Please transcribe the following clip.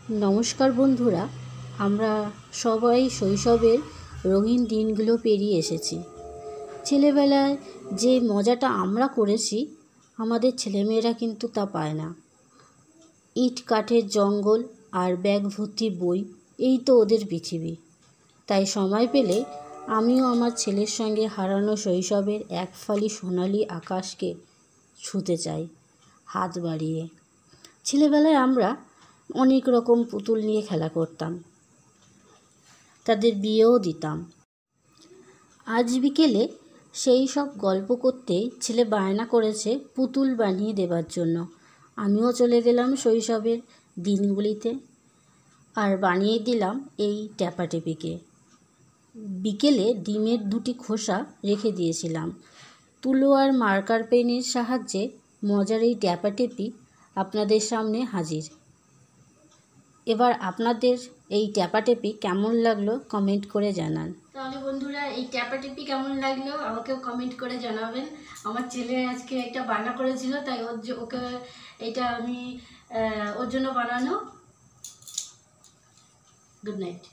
নমস্কার বন্ধুরা, আমরা সবাই শৈশবের রঙিন দিনগুলো পেরিয়ে এসেছি। ছেলেবেলায় যে মজাটা আমরা করেছি, আমাদের ছেলেমেয়েরা কিন্তু তা পায় না। ইট কাঠের জঙ্গল আর ব্যাগ ভর্তি বই, এই তো ওদের পৃথিবী। তাই সময় পেলে আমিও আমার ছেলের সঙ্গে হারানো শৈশবের এক ফালি সোনালি আকাশকে ছুঁতে চাই হাত বাড়িয়ে। ছেলেবেলায় আমরা অনেক রকম পুতুল নিয়ে খেলা করতাম, তাদের বিয়েও দিতাম। আজ বিকেলে সেই সব গল্প করতেই ছেলে বায়না করেছে পুতুল বানিয়ে দেবার জন্য। আমিও চলে গেলাম শৈশবের দিনগুলিতে আর বানিয়ে দিলাম এই ট্যাপাটেপিকে। বিকেলে ডিমের দুটি খোসা রেখে দিয়েছিলাম। তুলো আর মার্কার পেনের সাহায্যে মজার এই ট্যাপাটেপি আপনাদের সামনে হাজির। এবার আপনাদের এই ট্যাপাটেপি কেমন লাগলো কমেন্ট করে জানান। তাহলে বন্ধুরা, এই ট্যাপাটেপি কেমন লাগলো আমাকেও কমেন্ট করে জানাবেন। আমার ছেলে আজকে একটা বায়না করেছিল, তাই ওকে এটা আমি ওর জন্য বানানো। Good night.